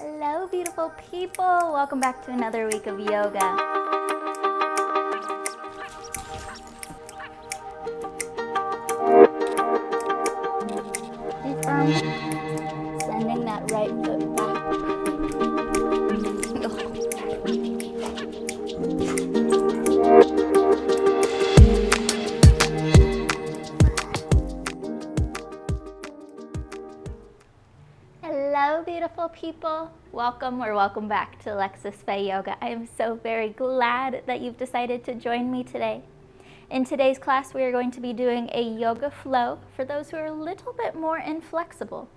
Hello, beautiful people. Welcome back to another week of yoga. Stay firm. Sending that right foot back. Hello, beautiful people. Welcome back to Alexis Faye Yoga. I am so very glad that you've decided to join me today. In today's class, we are going to be doing a yoga flow for those who are a little bit more inflexible.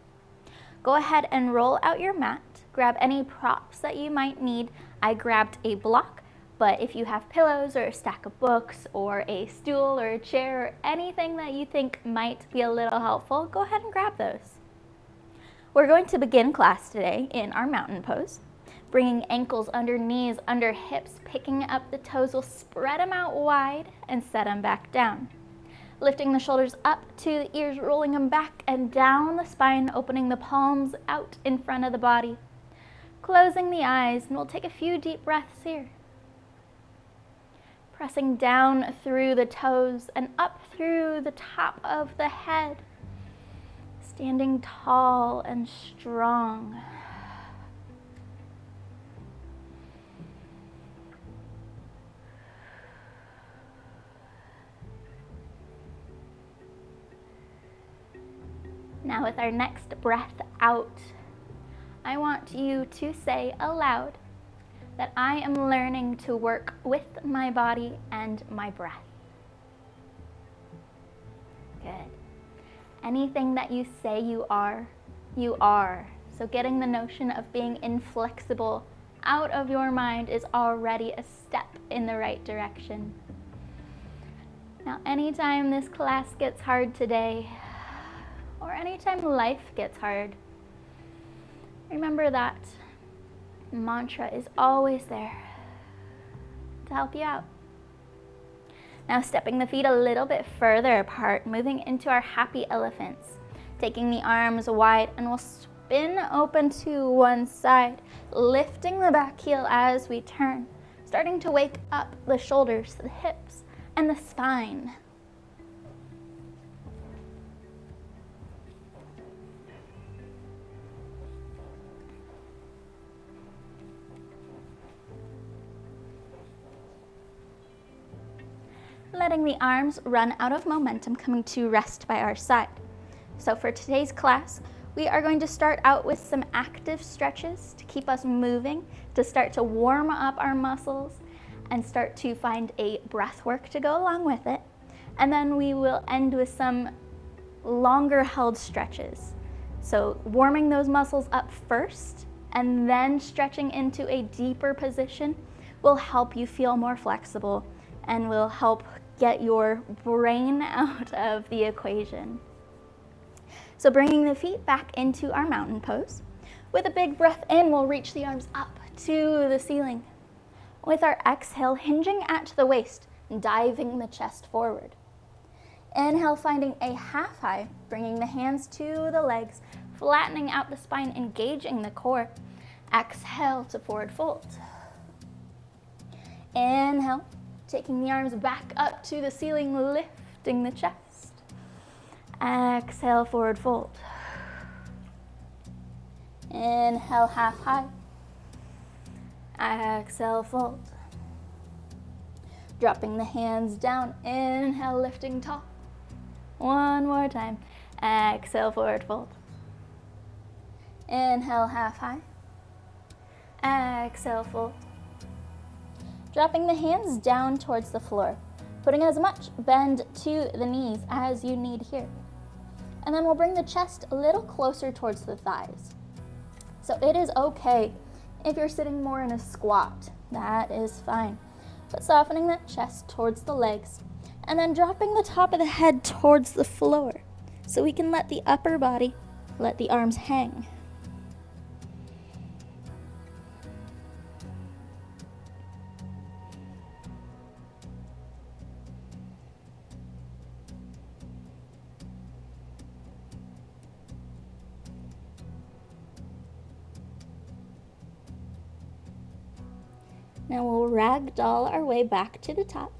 Go ahead and roll out your mat. Grab any props that you might need. I grabbed a block, but if you have pillows or a stack of books or a stool or a chair or anything that you think might be a little helpful, go ahead and grab those. We're going to begin class today in our mountain pose. Bringing ankles under knees, under hips, picking up the toes. We'll spread them out wide and set them back down. Lifting the shoulders up to the ears, rolling them back and down the spine, opening the palms out in front of the body. Closing the eyes, and we'll take a few deep breaths here. Pressing down through the toes and up through the top of the head. Standing tall and strong. Now with our next breath out, I want you to say aloud that I am learning to work with my body and my breath. Good. Anything that you say you are, you are. So getting the notion of being inflexible out of your mind is already a step in the right direction. Now, anytime this class gets hard today, or anytime life gets hard, remember that mantra is always there to help you out. Now stepping the feet a little bit further apart, moving into our happy elephants. Taking the arms wide, and we'll spin open to one side, lifting the back heel as we turn, starting to wake up the shoulders, the hips, and the spine. Letting the arms run out of momentum, coming to rest by our side. So for today's class, we are going to start out with some active stretches to keep us moving, to start to warm up our muscles and start to find a breath work to go along with it. And then we will end with some longer held stretches. So warming those muscles up first and then stretching into a deeper position will help you feel more flexible and will help get your brain out of the equation. So bringing the feet back into our mountain pose. With a big breath in, we'll reach the arms up to the ceiling. With our exhale, hinging at the waist, diving the chest forward. Inhale, finding a half high, bringing the hands to the legs, flattening out the spine, engaging the core. Exhale to forward fold. Inhale. Taking the arms back up to the ceiling, lifting the chest. Exhale, forward fold. Inhale, half high. Exhale, fold. Dropping the hands down. Inhale, lifting tall. One more time. Exhale, forward fold. Inhale, half high. Exhale, fold. Dropping the hands down towards the floor, putting as much bend to the knees as you need here. And then we'll bring the chest a little closer towards the thighs. So it is okay if you're sitting more in a squat, that is fine. But softening that chest towards the legs, and then dropping the top of the head towards the floor, so we can let the upper body, let the arms hang. Now we'll ragdoll our way back to the top,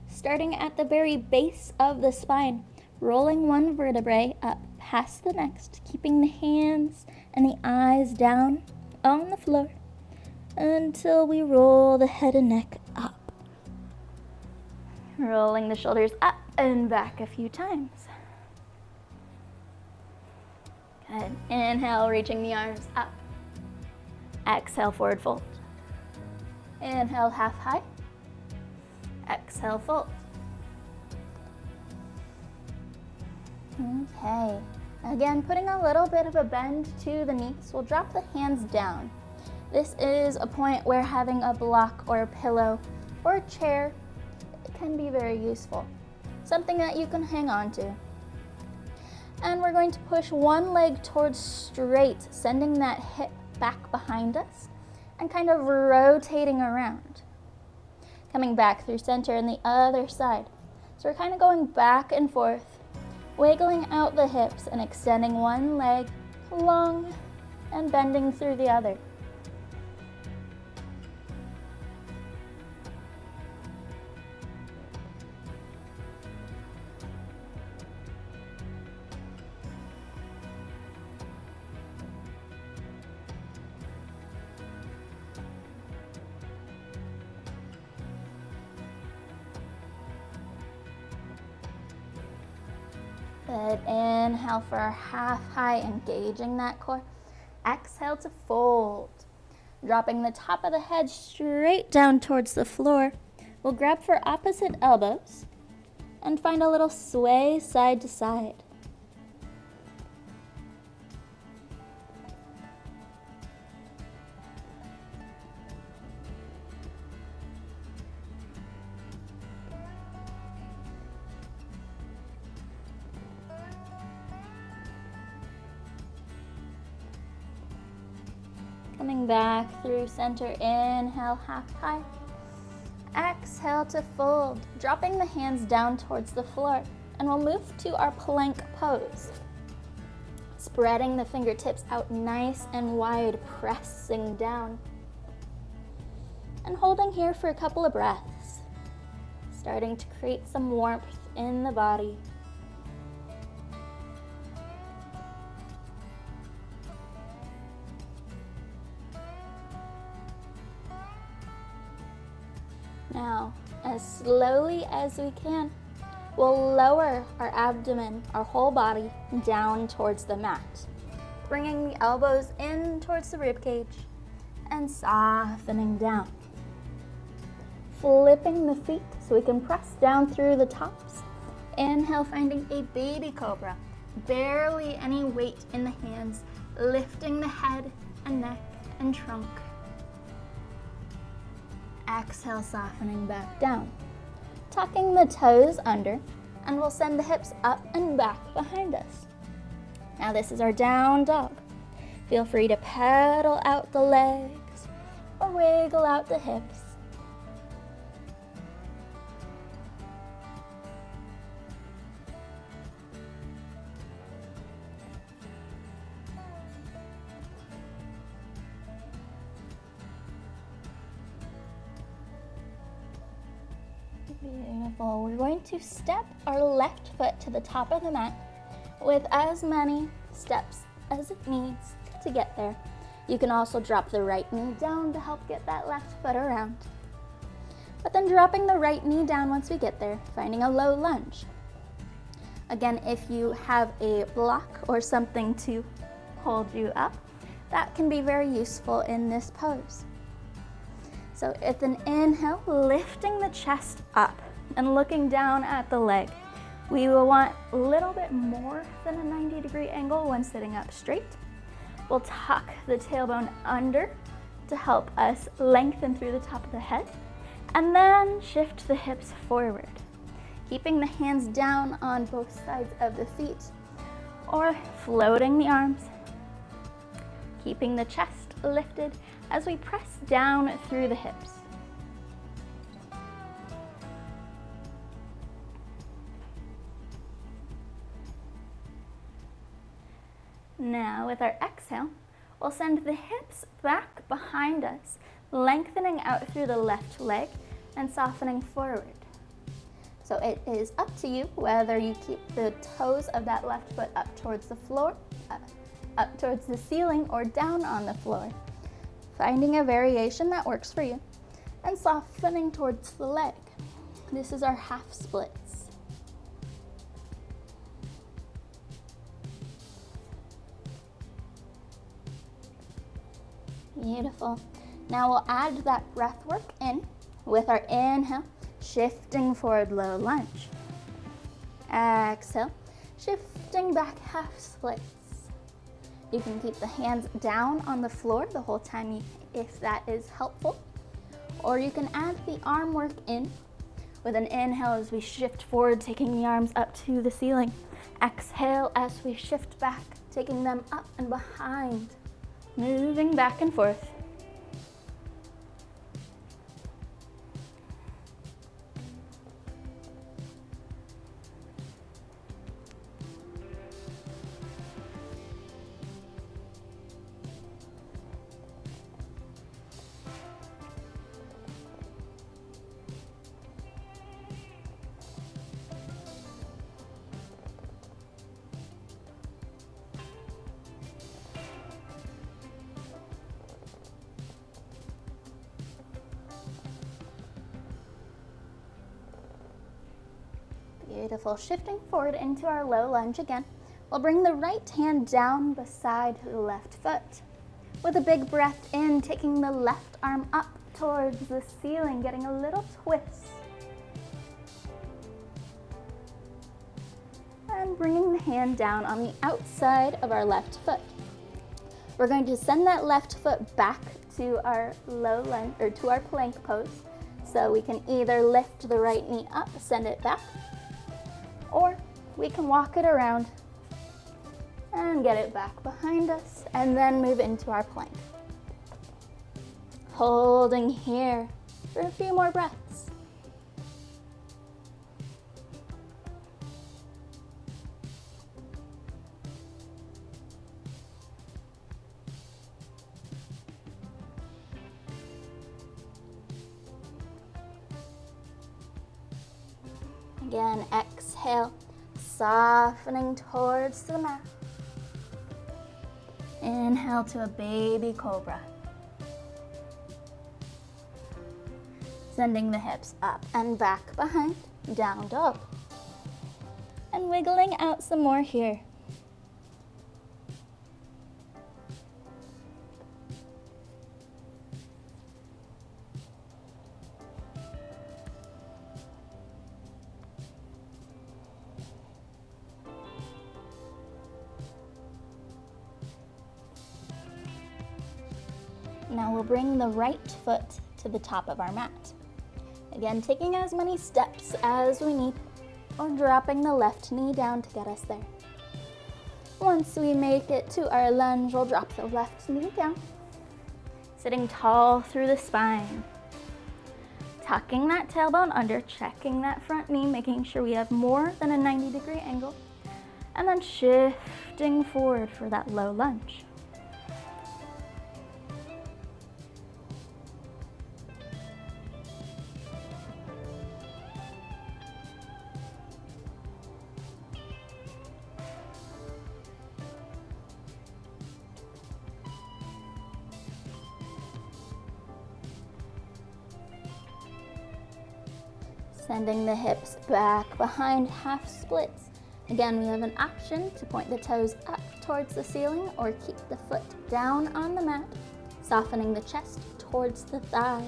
starting at the very base of the spine, rolling one vertebrae up past the next, keeping the hands and the eyes down on the floor until we roll the head and neck up. Rolling the shoulders up and back a few times. Good. Inhale, reaching the arms up. Exhale, forward fold. Inhale, half high. Exhale, fold. Okay. Again, putting a little bit of a bend to the knees. We'll drop the hands down. This is a point where having a block or a pillow or a chair can be very useful. Something that you can hang on to. And we're going to push one leg towards straight, sending that hip back behind us and kind of rotating around. Coming back through center and the other side. So we're kind of going back and forth, wiggling out the hips and extending one leg long and bending through the other. Good. Inhale for our half high, engaging that core. Exhale to fold. Dropping the top of the head straight down towards the floor. We'll grab for opposite elbows and find a little sway side to side. Coming back through center, inhale, half high. Exhale to fold, dropping the hands down towards the floor. And we'll move to our plank pose. Spreading the fingertips out nice and wide, pressing down. And holding here for a couple of breaths. Starting to create some warmth in the body. Now, as slowly as we can, we'll lower our abdomen, our whole body, down towards the mat, bringing the elbows in towards the ribcage and softening down. Flipping the feet so we can press down through the tops. Inhale, finding a baby cobra. Barely any weight in the hands, lifting the head and neck and trunk. Exhale, softening back down. Tucking the toes under, and we'll send the hips up and back behind us. Now this is our down dog. Feel free to pedal out the legs or wiggle out the hips. Beautiful. We're going to step our left foot to the top of the mat with as many steps as it needs to get there. You can also drop the right knee down to help get that left foot around. But then dropping the right knee down once we get there, finding a low lunge. Again, if you have a block or something to hold you up, that can be very useful in this pose. So with an inhale, lifting the chest up and looking down at the leg. We will want a little bit more than a 90-degree angle when sitting up straight. We'll tuck the tailbone under to help us lengthen through the top of the head, and then shift the hips forward, keeping the hands down on both sides of the feet, or floating the arms, keeping the chest lifted as we press down through the hips. Now with our exhale, we'll send the hips back behind us, lengthening out through the left leg and softening forward. So it is up to you whether you keep the toes of that left foot up towards the floor, up towards the ceiling, or down on the floor. Finding a variation that works for you and softening towards the leg. This is our half splits. Beautiful. Now we'll add that breath work in with our inhale, shifting forward, low lunge. Exhale, shifting back, half splits. You can keep the hands down on the floor the whole time if that is helpful. Or you can add the arm work in with an inhale as we shift forward, taking the arms up to the ceiling. Exhale as we shift back, taking them up and behind, moving back and forth. Beautiful. Shifting forward into our low lunge again. We'll bring the right hand down beside the left foot. With a big breath in, taking the left arm up towards the ceiling, getting a little twist. And bringing the hand down on the outside of our left foot. We're going to send that left foot back to our low lunge, or to our plank pose. So we can either lift the right knee up, send it back, or we can walk it around and get it back behind us and then move into our plank. Holding here for a few more breaths. Again, exhale, softening towards the mat. Inhale to a baby cobra. Sending the hips up and back behind, down dog. And wiggling out some more here. Now we'll bring the right foot to the top of our mat. Again, taking as many steps as we need, or dropping the left knee down to get us there. Once we make it to our lunge, we'll drop the left knee down, sitting tall through the spine. Tucking that tailbone under, checking that front knee, making sure we have more than a 90-degree angle, and then shifting forward for that low lunge. Sending the hips back behind, half splits. Again, we have an option to point the toes up towards the ceiling or keep the foot down on the mat, softening the chest towards the thigh.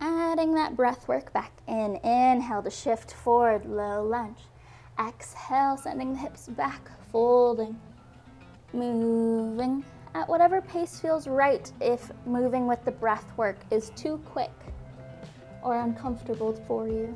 Adding that breath work back in. Inhale to shift forward, low lunge. Exhale, sending the hips back, folding, moving at whatever pace feels right. If moving with the breath work is too quick or uncomfortable for you.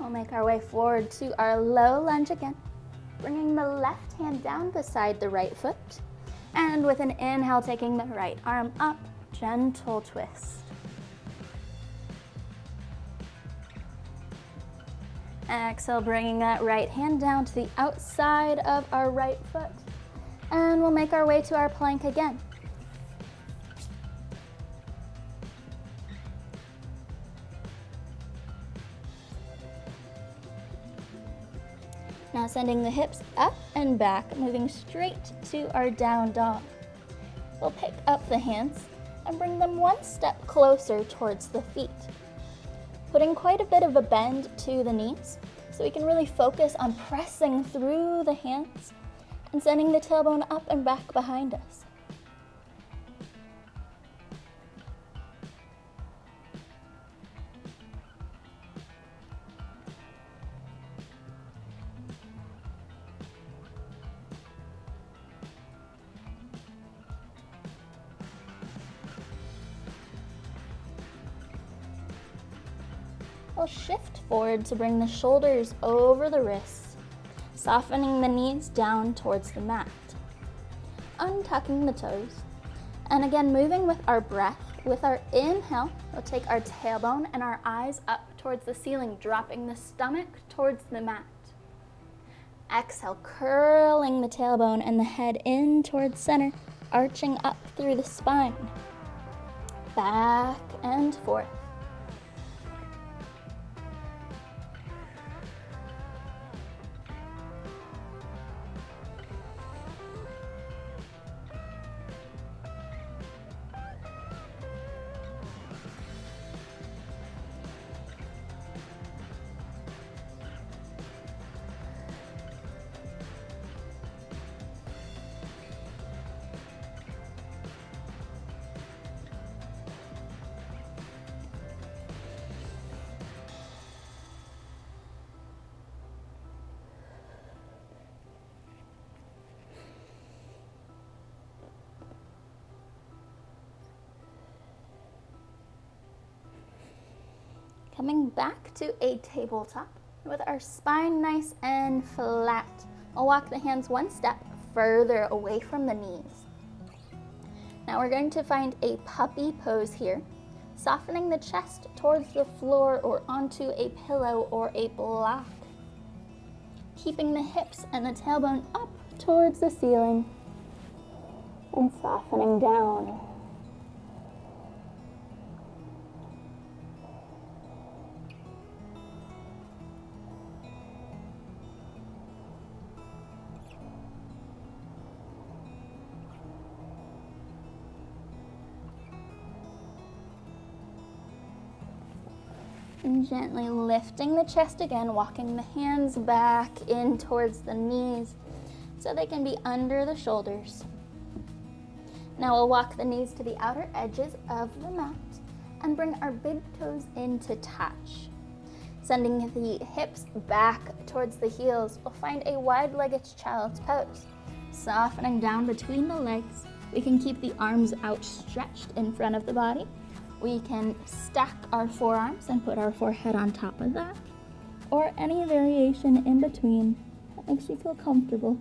We'll make our way forward to our low lunge again, bringing the left hand down beside the right foot, and with an inhale, taking the right arm up, gentle twist. Exhale, bringing that right hand down to the outside of our right foot, and we'll make our way to our plank again. Now sending the hips up and back, moving straight to our down dog. We'll pick up the hands and bring them one step closer towards the feet, putting quite a bit of a bend to the knees so we can really focus on pressing through the hands and sending the tailbone up and back behind us. We'll shift forward to bring the shoulders over the wrists, softening the knees down towards the mat. Untucking the toes, and again moving with our breath. With our inhale, we'll take our tailbone and our eyes up towards the ceiling, dropping the stomach towards the mat. Exhale, curling the tailbone and the head in towards center, arching up through the spine. Back and forth. Coming back to a tabletop with our spine nice and flat. We'll walk the hands one step further away from the knees. Now we're going to find a puppy pose here, softening the chest towards the floor or onto a pillow or a block. Keeping the hips and the tailbone up towards the ceiling and softening down. And gently lifting the chest again, walking the hands back in towards the knees so they can be under the shoulders. Now we'll walk the knees to the outer edges of the mat and bring our big toes into touch. Sending the hips back towards the heels, we'll find a wide-legged child's pose. Softening down between the legs, we can keep the arms outstretched in front of the body. We can stack our forearms and put our forehead on top of that, or any variation in between that makes you feel comfortable.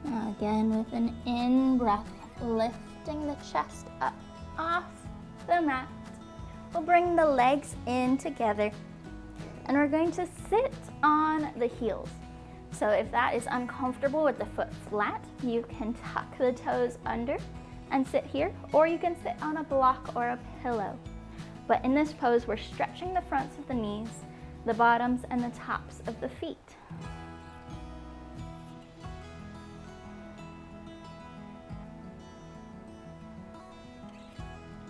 Now again, with an in-breath, lifting the chest up off the mat. We'll bring the legs in together, and we're going to sit on the heels. So if that is uncomfortable with the foot flat, you can tuck the toes under and sit here, or you can sit on a block or a pillow. But in this pose, we're stretching the fronts of the knees, the bottoms, and the tops of the feet.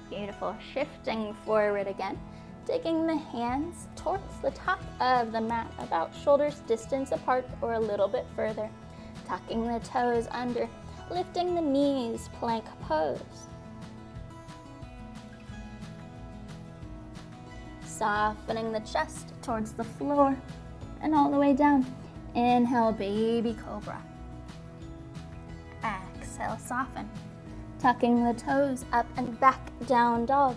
Beautiful. Shifting forward again, taking the hands towards the top of the mat, about shoulders distance apart or a little bit further. Tucking the toes under, lifting the knees, plank pose. Softening the chest towards the floor and all the way down. Inhale, baby cobra. Exhale, soften. Tucking the toes up and back, down dog.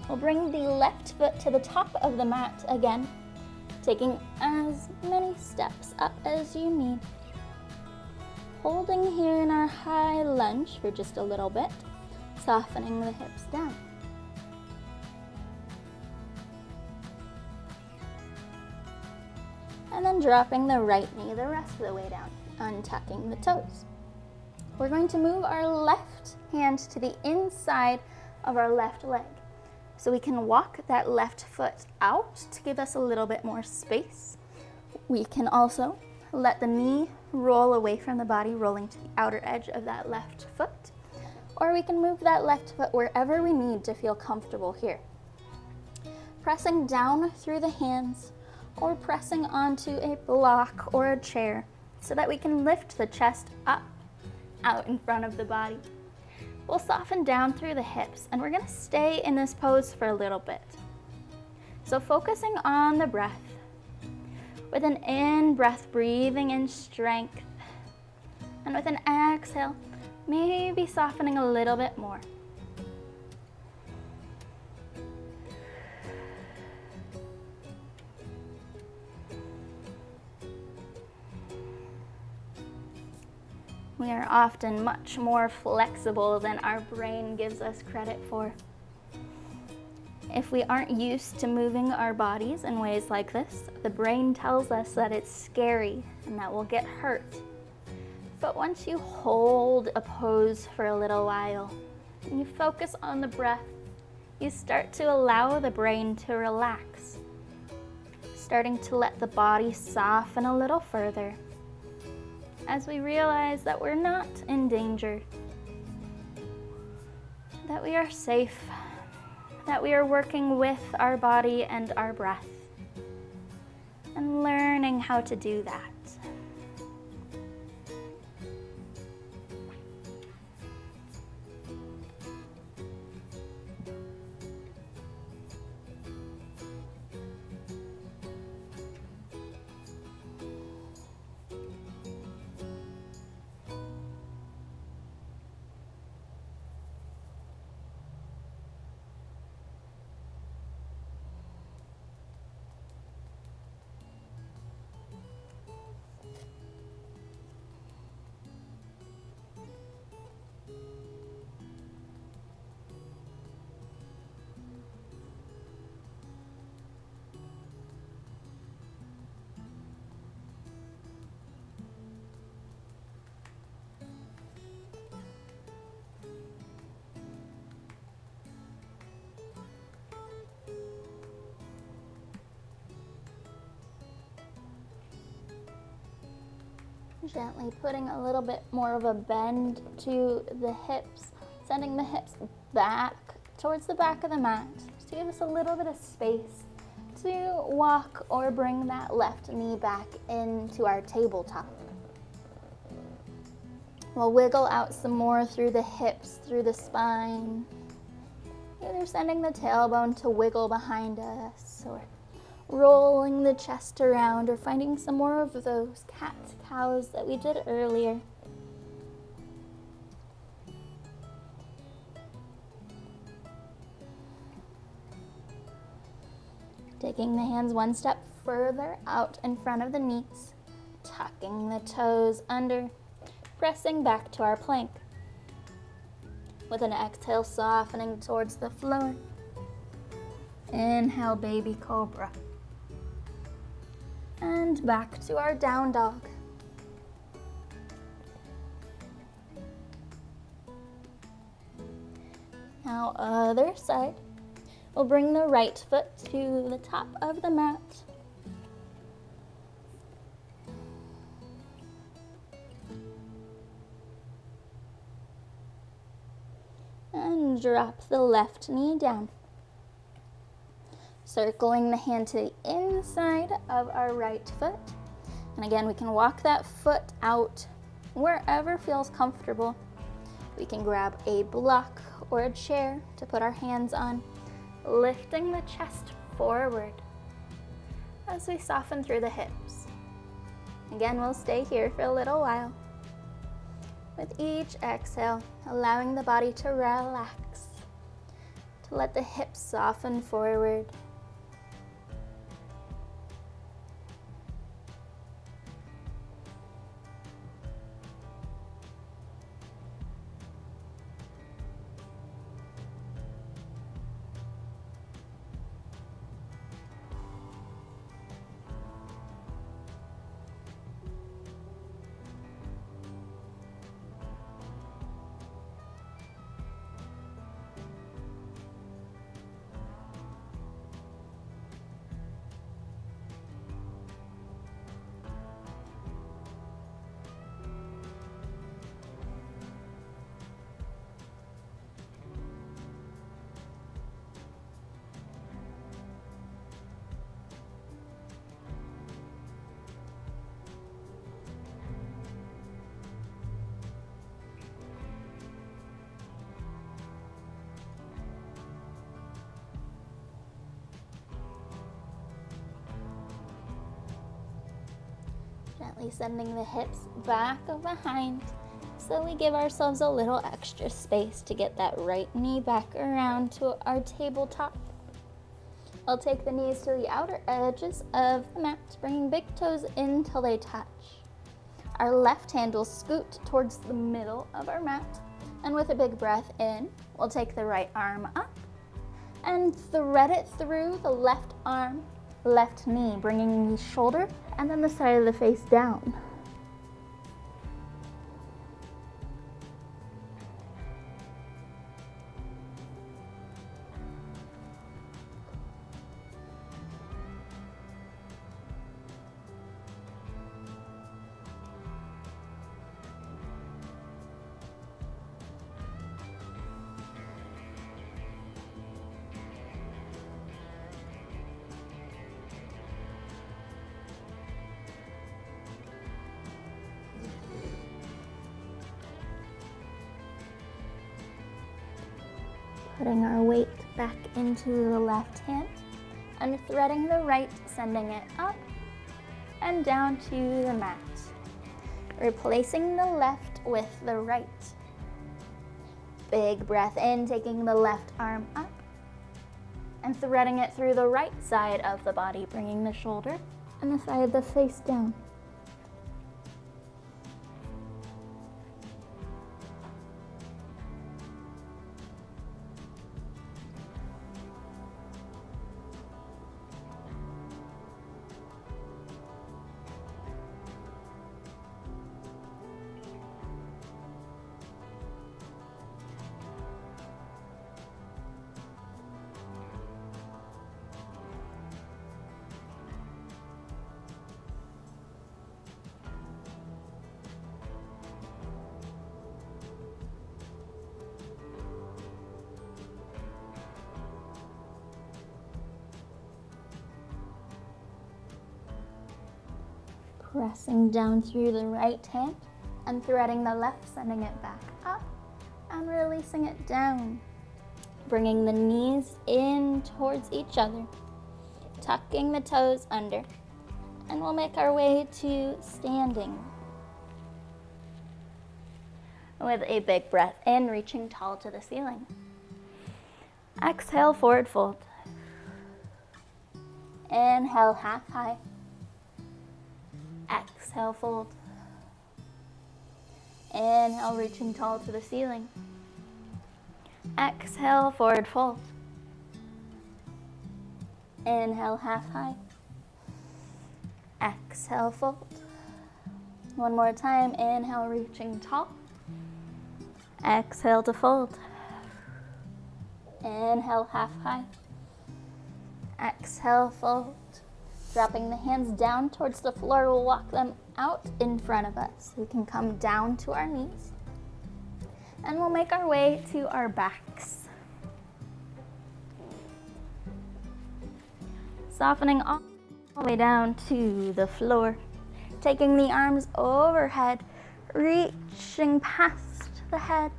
We'll bring the left foot to the top of the mat again, taking as many steps up as you need. Holding here in our high lunge for just a little bit, softening the hips down. And then dropping the right knee the rest of the way down, untucking the toes. We're going to move our left hand to the inside of our left leg. So we can walk that left foot out to give us a little bit more space. We can also let the knee roll away from the body, rolling to the outer edge of that left foot. Or we can move that left foot wherever we need to feel comfortable here. Pressing down through the hands or pressing onto a block or a chair so that we can lift the chest up, out in front of the body. We'll soften down through the hips and we're going to stay in this pose for a little bit. So focusing on the breath. With an in-breath, breathing in strength. And with an exhale, maybe softening a little bit more. We are often much more flexible than our brain gives us credit for. If we aren't used to moving our bodies in ways like this, the brain tells us that it's scary and that we'll get hurt. But once you hold a pose for a little while and you focus on the breath, you start to allow the brain to relax, starting to let the body soften a little further as we realize that we're not in danger, that we are safe, that we are working with our body and our breath, and learning how to do that. Gently putting a little bit more of a bend to the hips, sending the hips back towards the back of the mat to give us a little bit of space to walk or bring that left knee back into our tabletop. We'll wiggle out some more through the hips, through the spine, either sending the tailbone to wiggle behind us or rolling the chest around or finding some more of those cat-cows that we did earlier. Taking the hands one step further out in front of the knees, tucking the toes under, pressing back to our plank. With an exhale, softening towards the floor. Inhale, baby cobra. And back to our down dog. Now other side. We'll bring the right foot to the top of the mat. and drop the left knee down. Circling the hand to the inside of our right foot. And again, we can walk that foot out wherever feels comfortable. We can grab a block or a chair to put our hands on, lifting the chest forward as we soften through the hips. Again, we'll stay here for a little while. With each exhale, allowing the body to relax, to let the hips soften forward. Gently sending the hips back behind so we give ourselves a little extra space to get that right knee back around to our tabletop. We'll take the knees to the outer edges of the mat, bringing big toes in till they touch. Our left hand will scoot towards the middle of our mat, and with a big breath in, we'll take the right arm up and thread it through the left arm, left knee, bringing the shoulder and then the side of the face down. Putting our weight back into the left hand and threading the right, sending it up and down to the mat. Replacing the left with the right. Big breath in, taking the left arm up and threading it through the right side of the body, bringing the shoulder and the side of the face down. Pressing down through the right hand and threading the left, sending it back up and releasing it down. Bringing the knees in towards each other, tucking the toes under, and we'll make our way to standing. With a big breath in, reaching tall to the ceiling. Exhale, forward fold. Inhale, half high. Exhale, fold. Inhale, reaching tall to the ceiling. Exhale, forward fold. Inhale, half high. Exhale, fold. One more time. Inhale, reaching tall. Exhale to fold. Inhale, half high. Exhale, fold. Dropping the hands down towards the floor, we'll walk them out in front of us. We can come down to our knees. And we'll make our way to our backs. Softening all the way down to the floor. Taking the arms overhead, reaching past the head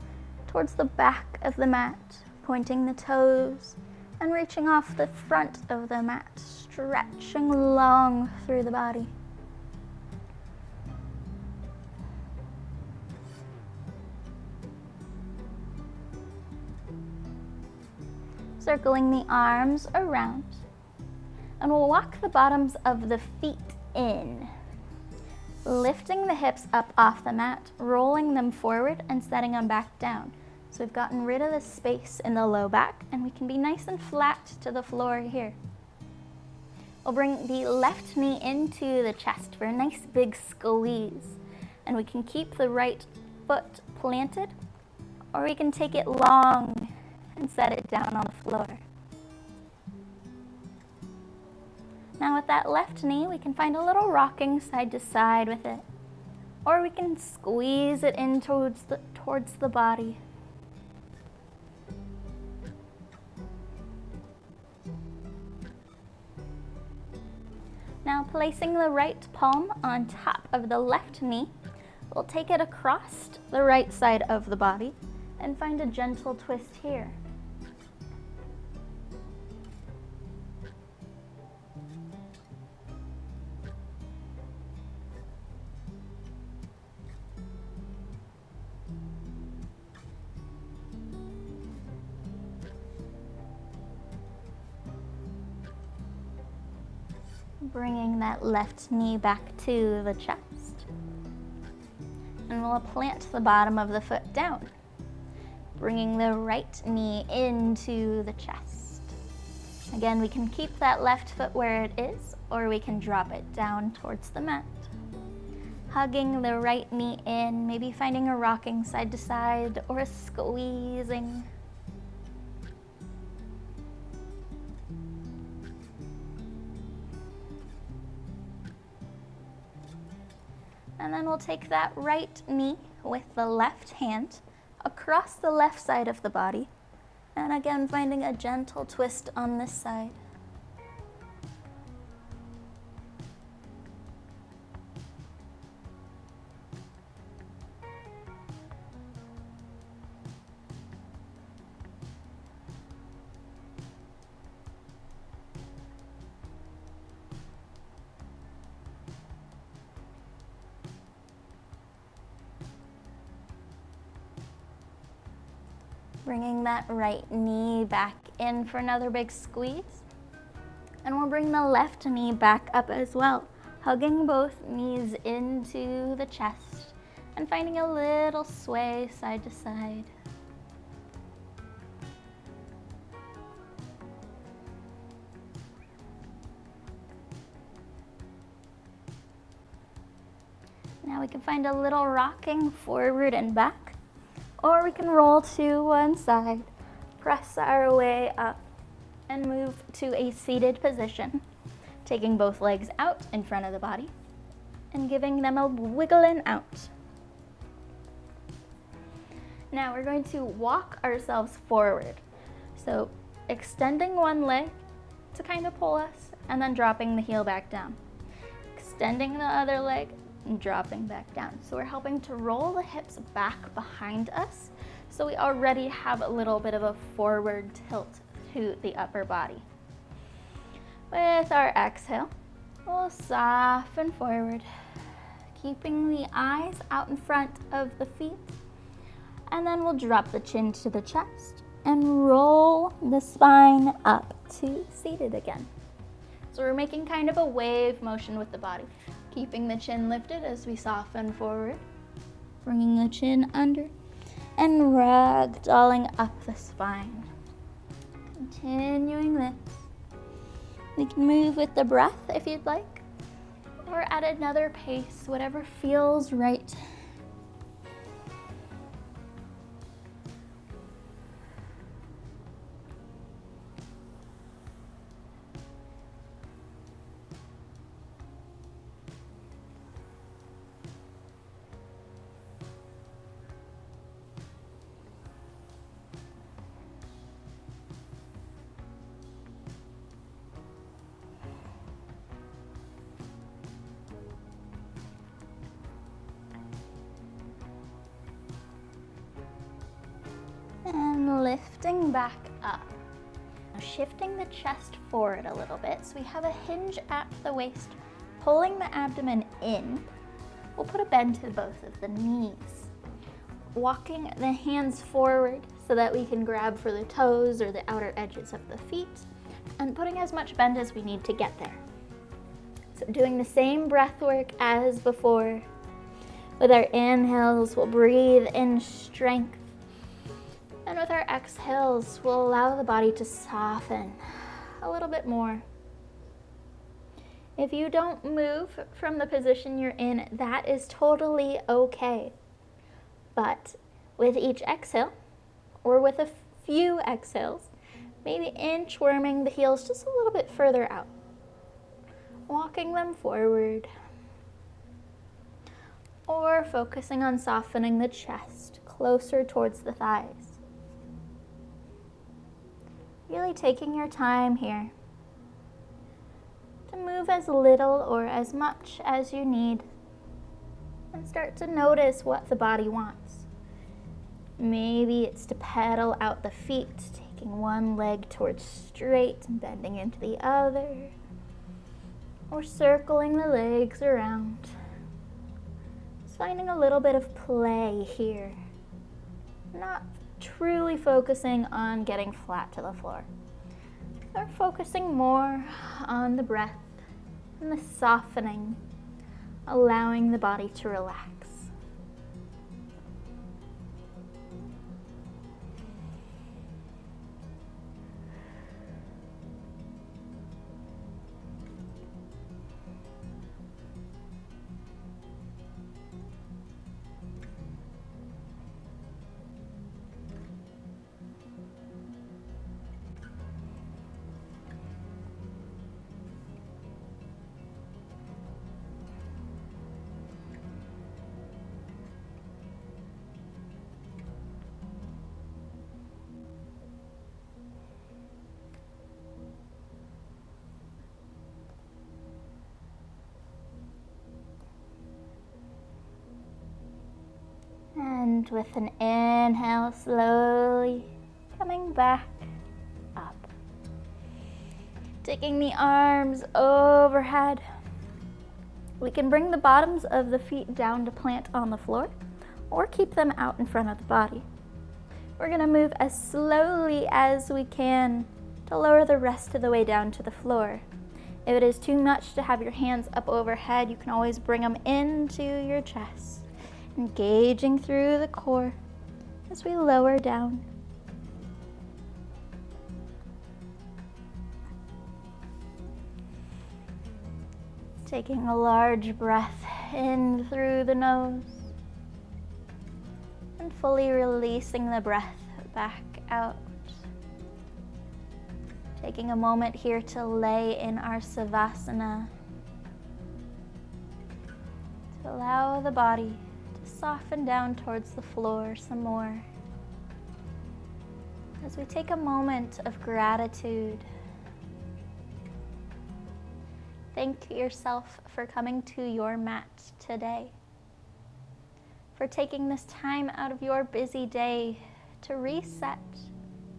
towards the back of the mat, pointing the toes and reaching off the front of the mat, stretching long through the body. Circling the arms around, and we'll walk the bottoms of the feet in, lifting the hips up off the mat, rolling them forward and setting them back down. So we've gotten rid of the space in the low back and we can be nice and flat to the floor here. We'll bring the left knee into the chest for a nice big squeeze, and we can keep the right foot planted, or we can take it long and set it down on the floor. Now with that left knee, we can find a little rocking side to side with it, or we can squeeze it in towards the body. Now placing the right palm on top of the left knee, we'll take it across the right side of the body and find a gentle twist here. Bringing that left knee back to the chest. And we'll plant the bottom of the foot down, bringing the right knee into the chest. Again, we can keep that left foot where it is, or we can drop it down towards the mat. Hugging the right knee in, maybe finding a rocking side to side or a squeezing. And then we'll take that right knee with the left hand across the left side of the body. And again, finding a gentle twist on this side. Bringing that right knee back in for another big squeeze. And we'll bring the left knee back up as well, hugging both knees into the chest and finding a little sway side to side. Now we can find a little rocking forward and back, or we can roll to one side, press our way up, and move to a seated position, taking both legs out in front of the body and giving them a wiggle and out. Now we're going to walk ourselves forward. So extending one leg to kind of pull us, and then dropping the heel back down. Extending the other leg and dropping back down. So we're helping to roll the hips back behind us, so we already have a little bit of a forward tilt to the upper body. With our exhale, we'll soften forward, keeping the eyes out in front of the feet, and then we'll drop the chin to the chest and roll the spine up to seated again. So we're making kind of a wave motion with the body, keeping the chin lifted as we soften forward, bringing the chin under, and ragdolling up the spine. Continuing this. We can move with the breath if you'd like, or at another pace, whatever feels right. lifting back up. Now shifting the chest forward a little bit so we have a hinge at the waist, pulling the abdomen in. We'll put a bend to both of the knees. Walking the hands forward so that we can grab for the toes or the outer edges of the feet, and putting as much bend as we need to get there. So doing the same breath work as before. With our inhales, we'll breathe in strength. And with our exhales, we'll allow the body to soften a little bit more. If you don't move from the position you're in, that is totally okay. But with each exhale, or with a few exhales, maybe inchworming the heels just a little bit further out. Walking them forward. Or focusing on softening the chest closer towards the thighs. Really taking your time here to move as little or as much as you need, and start to notice what the body wants. Maybe it's to pedal out the feet, taking one leg towards straight and bending into the other, or circling the legs around. Just finding a little bit of play here, not truly focusing on getting flat to the floor. We're focusing more on the breath and the softening, allowing the body to relax. And with an inhale, slowly coming back up. Taking the arms overhead. We can bring the bottoms of the feet down to plant on the floor, or keep them out in front of the body. We're going to move as slowly as we can to lower the rest of the way down to the floor. If it is too much to have your hands up overhead, you can always bring them into your chest, engaging through the core as we lower down. Taking a large breath in through the nose and fully releasing the breath back out. Taking a moment here to lay in our Savasana, to allow the body soften down towards the floor some more. As we take a moment of gratitude, thank yourself for coming to your mat today, for taking this time out of your busy day to reset,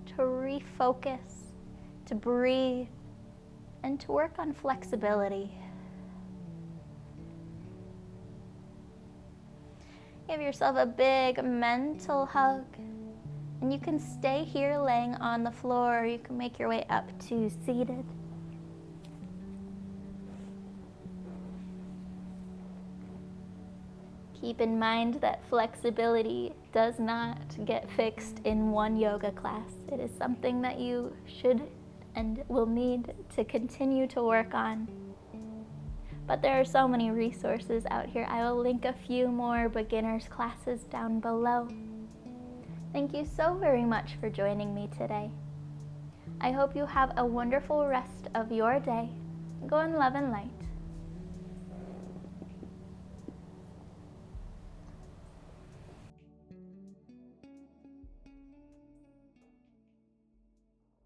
to refocus, to breathe, and to work on flexibility. Give yourself a big mental hug, and you can stay here laying on the floor, or you can make your way up to seated. Keep in mind that flexibility does not get fixed in one yoga class. It is something that you should and will need to continue to work on. But there are so many resources out here. I will link a few more beginners classes down below. Thank you so very much for joining me today. I hope you have a wonderful rest of your day. Go in love and light.